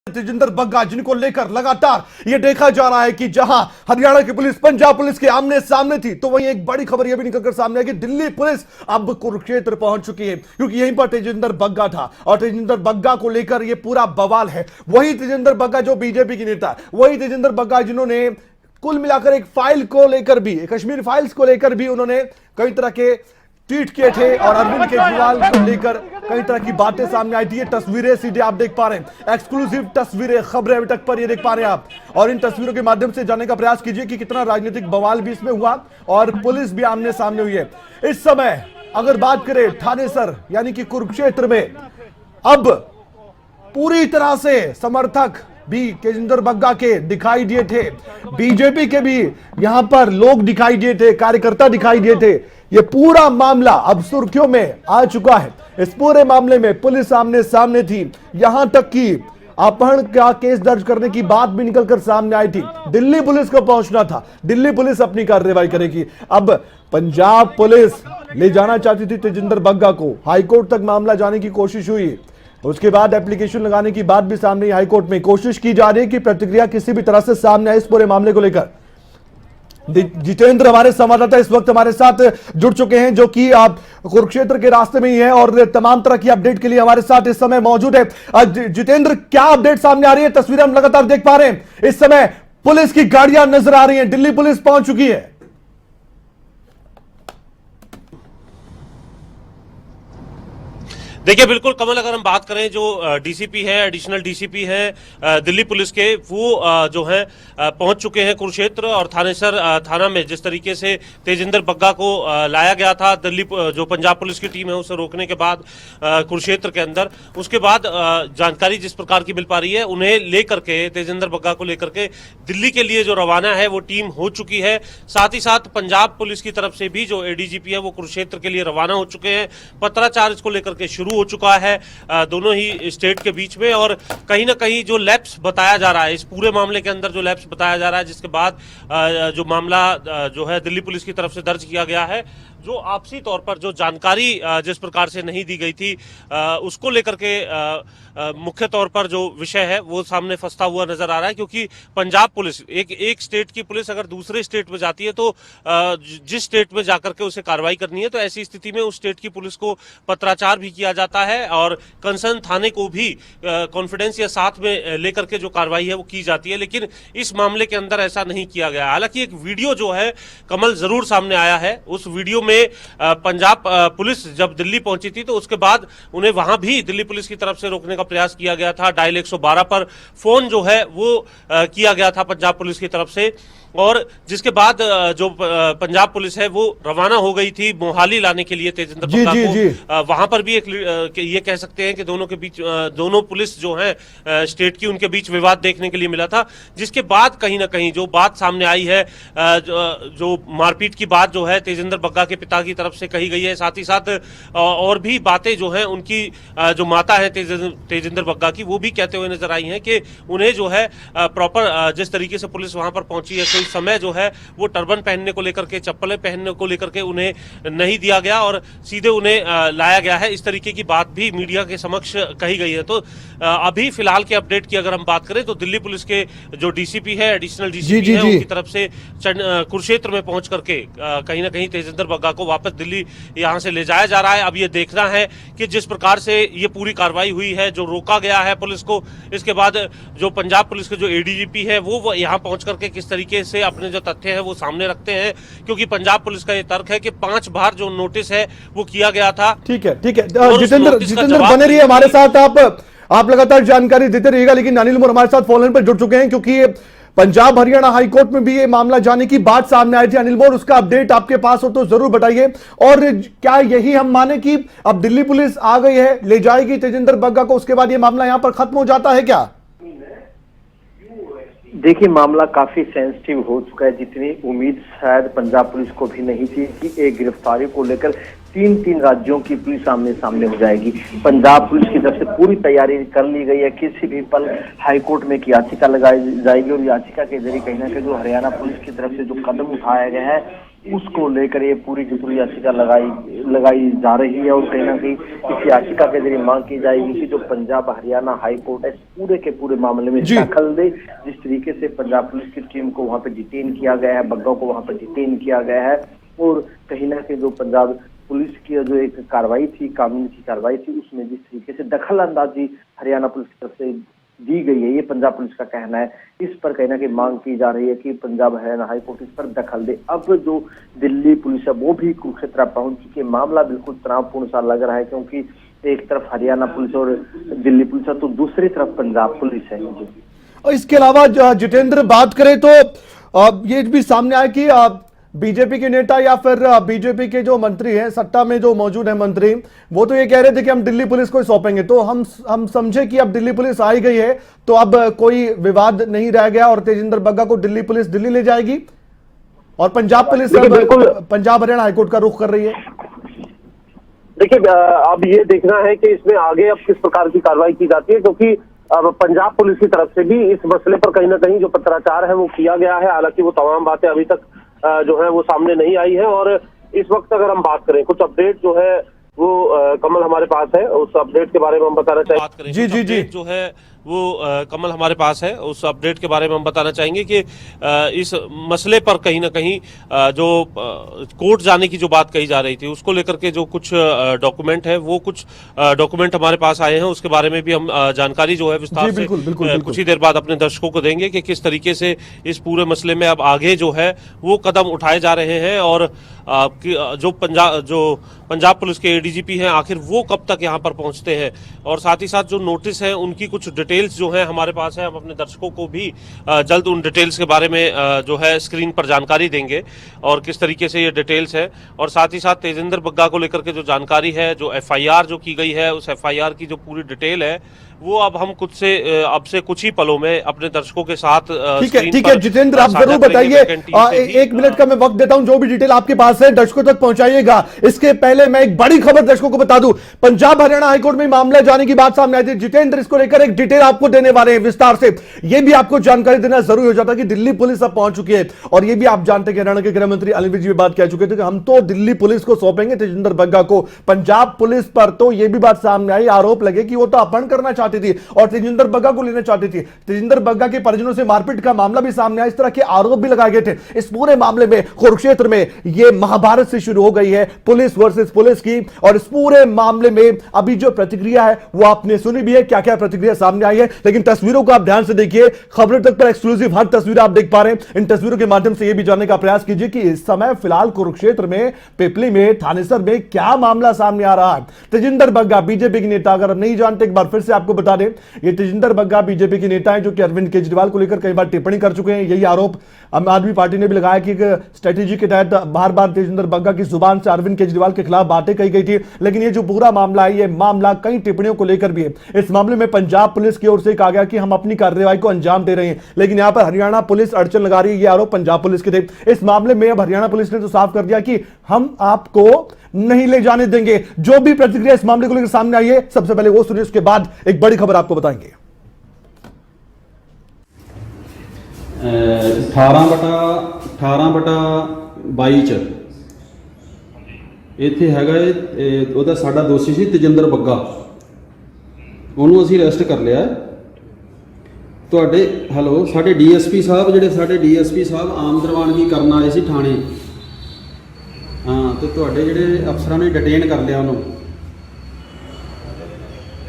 तेजिंदर बग्गा, जिनको लेकर लगातार यह देखा जा रहा है कि जहां हरियाणा की पुलिस पंजाब पुलिस के आमने सामने थी, तो वहीं एक बड़ी खबर यह भी निकलकर सामने आई कि दिल्ली पुलिस अब कुरुक्षेत्र पहुंच चुकी है, क्योंकि यहीं पर तेजिंदर बग्गा था और तेजिंदर बग्गा को लेकर यह पूरा बवाल है। वही तेजिंदर बग्गा जो बीजेपी की नेता, वही तेजिंदर बग्गा जिन्होंने कुल मिलाकर एक फाइल को लेकर भी, कश्मीर फाइल्स को लेकर भी उन्होंने कई तरह के ट्वीट किए थे और अरविंद केजरीवाल को लेकर कई तरह की बातें सामने आई थी। ये तस्वीरें सीधे आप देख पा रहे हैं, एक्सक्लूसिव तस्वीरें, खबरें अभी तक पर ये देख पा रहे हैं आप, और इन तस्वीरों के माध्यम से जानने का प्रयास कीजिए कि कितना राजनीतिक बवाल भी इसमें हुआ और पुलिस भी आमने सामने हुई है। इस समय अगर बात करें थानेसर यानी कि कुरुक्षेत्र में, अब पूरी तरह से समर्थक भी तेजिंदर बग्गा के दिखाई दिए थे, बीजेपी के भी यहां पर लोग दिखाई दिए थे, कार्यकर्ता दिखाई दिए थे। यह पूरा मामला अब सुर्खियों में आ चुका है। इस पूरे मामले में पुलिस आमने सामने थी, यहां तक कि अपहरण का केस दर्ज करने की बात भी निकलकर सामने आई थी। दिल्ली पुलिस को पहुंचना था, दिल्ली पुलिस अपनी कार्रवाई करेगी। अब पंजाब पुलिस ले जाना चाहती थी तेजिंदर बग्गा को, हाईकोर्ट तक मामला जाने की कोशिश हुई, उसके बाद एप्लीकेशन लगाने की बात भी सामने आई हाईकोर्ट में। कोशिश की जा रही है कि प्रतिक्रिया किसी भी तरह से सामने आए इस पूरे मामले को लेकर। जितेंद्र हमारे संवाददाता इस वक्त हमारे साथ जुड़ चुके हैं, जो कि आप कुरुक्षेत्र के रास्ते में ही है और तमाम तरह की अपडेट के लिए हमारे साथ इस समय मौजूद है। जितेंद्र, क्या अपडेट सामने आ रही है? तस्वीरें हम लगातार देख पा रहे हैं, इस समय पुलिस की गाड़ियां नजर आ रही हैं, दिल्ली पुलिस पहुंच चुकी है। देखिए बिल्कुल कमल, अगर हम बात करें जो डीसीपी है, एडिशनल डीसीपी है दिल्ली पुलिस के, वो जो है पहुंच चुके हैं कुरुक्षेत्र और थानेसर थाना में। जिस तरीके से तेजिंदर बग्गा को लाया गया था दिल्ली, जो पंजाब पुलिस की टीम है उसे रोकने के बाद कुरुक्षेत्र के अंदर, उसके बाद जानकारी जिस प्रकार की मिल पा रही है, उन्हें लेकर के, तेजिंदर बग्गा को लेकर के दिल्ली के लिए जो रवाना है वो टीम हो चुकी है। साथ ही साथ पंजाब पुलिस की तरफ से भी जो एडीजीपी है वो कुरुक्षेत्र के लिए रवाना हो चुके हैं। पत्राचार इसको लेकर के शुरू हो चुका है दोनों ही स्टेट के बीच में, और कहीं ना कहीं जो लैप्स बताया जा रहा है इस पूरे मामले के अंदर, जो लैप्स बताया जा रहा है, जिसके बाद जो मामला जो है दिल्ली पुलिस की तरफ से दर्ज किया गया है, जो आपसी तौर पर जो जानकारी जिस प्रकार से नहीं दी गई थी उसको लेकर के मुख्य तौर पर जो विषय है वो सामने फंसता हुआ नजर आ रहा है। क्योंकि पंजाब पुलिस, एक स्टेट की पुलिस अगर दूसरे स्टेट में जाती है तो जिस स्टेट में जाकर के उसे कार्रवाई करनी है, तो ऐसी स्थिति में उस स्टेट की पुलिस को पत्राचार भी किया जाता है और कंसर्न थाने को भी कॉन्फिडेंस या साथ में लेकर के जो कार्रवाई है वो की जाती है। लेकिन इस मामले के अंदर ऐसा नहीं किया गया। हालांकि एक वीडियो जो है कमल जरूर सामने आया है, उस वीडियो में पंजाब पुलिस जब दिल्ली पहुंची थी तो उसके बाद उन्हें वहां भी दिल्ली पुलिस की तरफ से रोकने का प्रयास किया गया था। डायल 112 पर फोन जो है वो किया गया था पंजाब पुलिस की तरफ से, और जिसके बाद जो पंजाब पुलिस है वो रवाना हो गई थी मोहाली लाने के लिए तेजिंदर बग्गा को। वहां पर भी एक ये कह सकते हैं कि दोनों के बीच, दोनों पुलिस जो है स्टेट की, उनके बीच विवाद देखने के लिए मिला था। जिसके बाद कहीं ना कहीं जो बात सामने आई है, जो मारपीट की बात जो है तेजिंदर बग्गा के पिता की तरफ से कही गई है, साथ ही साथ और भी बातें जो है उनकी जो माता है तेजिंदर बग्गा की, वो भी कहते हुए नजर आई हैं कि उन्हें जो है प्रॉपर जिस तरीके से पुलिस वहां पर पहुंची है, समय जो है वो टर्बन पहनने को लेकर के, चप्पलें पहनने को लेकर के उन्हें नहीं दिया गया और सीधे उन्हें लाया गया है, इस तरीके की बात भी मीडिया के समक्ष कही गई है। तो अभी फिलहाल के अपडेट की अगर हम बात करें तो दिल्ली पुलिस के जो डीसीपी है, एडिशनल डीसीपी है, उनकी तरफ से कुरुक्षेत्र में पहुंच करके कहीं ना कहीं तेजिंदर बग्गा को वापस दिल्ली यहां से ले जाया जा रहा है। अब ये देखना है कि जिस प्रकार से ये पूरी कार्रवाई हुई है, जो रोका गया है पुलिस को, इसके बाद जो पंजाब पुलिस के जो एडीजीपी है वो यहाँ पहुंच करके किस तरीके से अपने जो तथ्य है वो सामने रखते हैं। क्योंकि पंजाब पुलिस का ये तर्क है कि 5 बार जो नोटिस है वो किया गया था। ठीक है जितेंद्र बने रहिए हमारे साथ, आप लगातार जानकारी देते रहिएगा। लेकिन अनिल मोर हमारे साथ फोन पर जुड़ चुके हैं, क्योंकि पंजाब हरियाणा हाईकोर्ट में भी ये मामला जाने की बात सामने आई थी। अनिल मोर, उसका अपडेट आपके पास हो तो जरूर बताइए। और क्या यही हम माने कि अब दिल्ली पुलिस आ गई है, ले जाएगी तेजिंदर बग्गा को, उसके बाद ये मामला यहां पर खत्म हो जाता है क्या? देखिए, मामला काफी सेंसिटिव हो चुका है। जितनी उम्मीद शायद पंजाब पुलिस को भी नहीं थी कि एक गिरफ्तारी को लेकर 3 राज्यों की पुलिस आमने सामने हो जाएगी। पंजाब पुलिस की तरफ से पूरी तैयारी कर ली गई है, किसी भी पल हाईकोर्ट में एक याचिका लगाई जाएगी और याचिका के जरिए कहीं ना कहीं जो हरियाणा पुलिस की तरफ से जो कदम उठाया गया है उसको लेकर ये पूरी की पूरी याचिका लगाई जा रही है। और कहीं ना कहीं इस याचिका के जरिए मांग की जाएगी कि जो पंजाब हरियाणा हाई कोर्ट है इस पूरे के पूरे मामले में दखल दे। जिस तरीके से पंजाब पुलिस की टीम को वहां पे डिटेन किया गया है, बग्गा को वहां पे डिटेन किया गया है, और कहीं ना कहीं जो पंजाब पुलिस की जो एक कार्रवाई थी, कानूनी की कार्रवाई थी, उसमें जिस तरीके से दखल अंदाजी हरियाणा पुलिस की तरफ से दी गई है, ये पंजाब पुलिस का कहना है। इस पर कहीं ना कहीं मांग की जा रही है कि पंजाब हरियाणा हाई कोर्ट इस पर दखल दे। अब जो दिल्ली पुलिस है वो भी कुरुक्षेत्र पहुंच चुकी है। मामला बिल्कुल तनावपूर्ण सा लग रहा है, क्योंकि एक तरफ हरियाणा पुलिस और दिल्ली पुलिस है तो दूसरी तरफ पंजाब पुलिस है। और इसके अलावा जितेंद्र बात करें तो ये भी सामने आया कि बीजेपी के नेता या फिर बीजेपी के जो मंत्री हैं, सत्ता में जो मौजूद है मंत्री, वो तो ये कह रहे थे कि हम दिल्ली पुलिस को सौंपेंगे। तो हम समझे कि अब दिल्ली पुलिस आई गई है तो अब कोई विवाद नहीं रह गया और तेजिंदर बग्गा को दिल्ली पुलिस दिल्ली ले जाएगी और पंजाब पुलिस बिल्कुल पंजाब हरियाणा हाईकोर्ट का रुख कर रही है। देखिए, अब ये देखना है कि इसमें आगे अब किस प्रकार की कार्रवाई की जाती है, क्योंकि अब पंजाब पुलिस की तरफ से भी इस मसले पर कहीं ना कहीं जो पत्राचार है वो किया गया है। हालांकि वो तमाम बातें अभी तक जो है वो सामने नहीं आई है। और इस वक्त अगर हम बात करें, कुछ अपडेट जो है वो कमल हमारे पास है, उस अपडेट के बारे में हम बताना चाहिए। जी जो है वो कमल हमारे पास है, उस अपडेट के बारे में हम बताना चाहेंगे कि इस मसले पर कहीं ना कहीं जो कोर्ट जाने की जो बात कही जा रही थी उसको लेकर के जो कुछ डॉक्यूमेंट है, वो कुछ डॉक्यूमेंट हमारे पास आए हैं। उसके बारे में भी हम जानकारी जो है विस्तार से कुछ ही देर बाद अपने दर्शकों को देंगे कि किस तरीके से इस पूरे मसले में अब आगे जो है वो कदम उठाए जा रहे हैं और जो पंजाब पुलिस के एडीजीपी हैं आखिर वो कब तक यहाँ पर पहुंचते हैं, और साथ ही साथ जो नोटिस है उनकी कुछ डिटेल्स जो है हमारे पास है। हम अपने दर्शकों को भी जल्द उन डिटेल्स के बारे में जो है स्क्रीन पर जानकारी देंगे और किस तरीके से ये डिटेल्स है। और साथ ही साथ तेजिंदर बग्गा को लेकर के जो जानकारी है, जो एफआईआर जो की गई है, उस एफआईआर की जो पूरी डिटेल है वो अब हम खुद से अब से कुछ ही पलों में अपने दर्शकों के साथ ठीक है जितेंद्र, आप जरूर बताइए। 1 मिनट का मैं वक्त देता हूं, जो भी डिटेल आपके पास है दर्शकों तक पहुंचाइएगा। इसके पहले मैं एक बड़ी खबर दर्शकों को बता दूं, पंजाब हरियाणा हाईकोर्ट में मामला जाने की बात सामने आई थी। जितेंद्र इसको लेकर एक डिटेल आपको देने वाले हैं विस्तार से। यह भी आपको जानकारी देना जरूरी हो जाता कि दिल्ली पुलिस अब पहुंच चुकी है और यह भी आप जानते हैं हरियाणा के गृह मंत्री अनिल विज भी बात कह चुके थे कि हम तो दिल्ली पुलिस को सौंपेंगे तेजिंदर बग्गा को। पंजाब पुलिस पर तो यह भी बात सामने आई, आरोप लगे कि वो तो अपहरण करना चाहती थी और तेजिंदर बग्गा को लेना चाहती थी। तेजिंदर बग्गा के परिजनों से मारपीट का मामला भी सामने आया, इस तरह के आरोप भी लगाए गए थे। इस पूरे मामले में कुरुक्षेत्र में यह महाभारत से शुरू हो गई है, पुलिस वर्सेस पुलिस की। और इस पूरे मामले में अभी जो प्रतिक्रिया है वो आपने सुनी भी है, क्या क्या प्रतिक्रिया सामने आई है। लेकिन तस्वीरों को आप ध्यान से देखिए, खबरों तक पर एक्सक्लूसिव हर तस्वीर आप देख पा रहे हैं। इन तस्वीरों के माध्यम से यह भी जानने का प्रयास कीजिए कि इस समय फिलहाल कुरुक्षेत्र में, पिपली में, थानेसर में क्या मामला सामने आ रहा है। तेजिंदर बग्गा बीजेपी के नेता, अगर नहीं जानते एक बार फिर से आपको बता दें, ये तेजिंदर बग्गा बीजेपी के नेता हैं जो कि अरविंद केजरीवाल को लेकर कई बार टिप्पणी कर चुके हैं। यही आरोप आम आदमी पार्टी ने भी लगाया कि स्ट्रेटेजी के तहत बार बार तेजिंदर बग्गा की जुबान से अरविंद केजरीवाल के खिलाफ बातें कही गई थी। लेकिन ये जो पूरा मामला है, ये मामला कई टिप्पणियों को लेकर भी है। इस मामले में पंजाब पुलिस की ओर से कहा गया कि हम अपनी कार्रवाई को अंजाम दे रहे हैं, लेकिन यहां पर हरियाणा पुलिस अड़चन लगा रही है। ये आरोप पंजाब पुलिस के थे। इस मामले में अब हरियाणा पुलिस ने तो साफ कर दिया कि हम आपको नहीं ले जाने देंगे। जो भी प्रतिक्रिया इस मामले को लेकर सामने आई है, सबसे पहले वो सुनिए, उसके बाद एक बड़ी खबर आपको बताएंगे। 18/22 ਚ ਇੱਥੇ ਹੈਗਾ ਉਹਦਾ ਸਾਡਾ ਦੋਸ਼ੀ ਸੀ ਤੇਜਿੰਦਰ ਬੱਗਾ, ਉਹਨੂੰ ਅਸੀਂ ਅਰੈਸਟ ਕਰ ਲਿਆ। ਤੁਹਾਡੇ ਹੈਲੋ, ਸਾਡੇ ਡੀਐਸਪੀ ਸਾਹਿਬ, ਜਿਹੜੇ ਸਾਡੇ ਡੀਐਸਪੀ ਸਾਹਿਬ ਆਮ ਦਰਵਾਨਗੀ ਕਰਨ ਆਏ ਸੀ ਥਾਣੇ, ਹਾਂ, ਤੇ ਤੁਹਾਡੇ ਜਿਹੜੇ ਅਫਸਰਾਂ ਨੇ ਡਿਟੇਨ ਕਰ ਲਿਆ ਉਹਨੂੰ।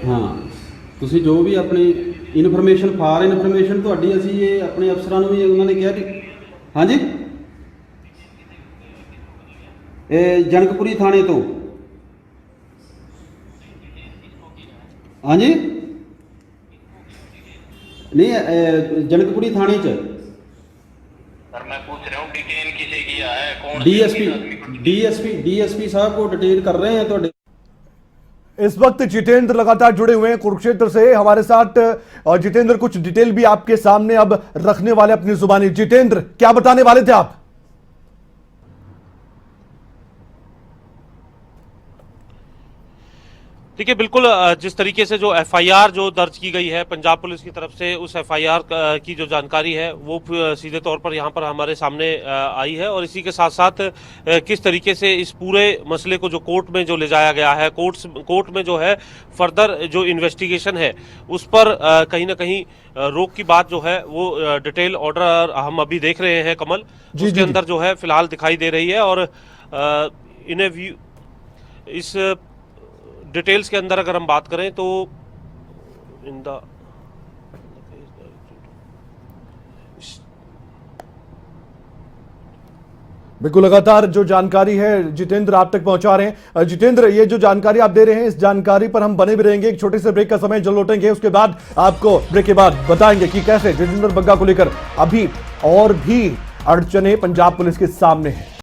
ਹਾਂ, ਤੁਸੀਂ ਜੋ ਵੀ ਆਪਣੀ ਇਨਫੋਰਮੇਸ਼ਨ ਤੁਹਾਡੀ, ਅਸੀਂ ਇਹ ਆਪਣੇ ਅਫਸਰਾਂ ਨੂੰ ਵੀ ਉਹਨਾਂ ਨੇ ਕਿਹਾ ਕਿ ਹਾਂਜੀ, ਇਹ ਜਨਕਪੁਰੀ ਥਾਣੇ ਤੋਂ, ਹਾਂਜੀ, नहीं जनकपुरी थाने च। सर मैं पूछ रहा हूँ डिटेन किसे किया है, कौन डीएसपी साहब को डिटेन कर रहे हैं। तो इस वक्त जितेंद्र लगातार जुड़े हुए हैं कुरुक्षेत्र से हमारे साथ, और जितेंद्र कुछ डिटेल भी आपके सामने अब रखने वाले अपनी जुबानी। जितेंद्र, क्या बताने वाले थे आप? देखिए बिल्कुल जिस तरीके से जो एफआईआर जो दर्ज की गई है पंजाब पुलिस की तरफ से, उस एफआईआर की जो जानकारी है वो सीधे तौर पर यहाँ पर हमारे सामने आई है। और इसी के साथ साथ किस तरीके से इस पूरे मसले को जो कोर्ट में जो ले जाया गया है, कोर्ट में जो है फर्दर जो इन्वेस्टिगेशन है उस पर कहीं ना कहीं रोक की बात जो है वो डिटेल ऑर्डर हम अभी देख रहे हैं कमल, उसके अंदर जो है फिलहाल दिखाई दे रही है। और इन्हें व्यू इस डिटेल्स के अंदर अगर हम बात करें तो इन द बिल्कुल लगातार जो जानकारी है जितेंद्र आप तक पहुंचा रहे हैं। जितेंद्र, ये जो जानकारी आप दे रहे हैं इस जानकारी पर हम बने भी रहेंगे। एक छोटे से ब्रेक का समय जल लौटेंगे, उसके बाद आपको ब्रेक के बाद बताएंगे कि कैसे तेजिंदर बग्गा को लेकर अभी और भी अड़चने पंजाब पुलिस के सामने हैं।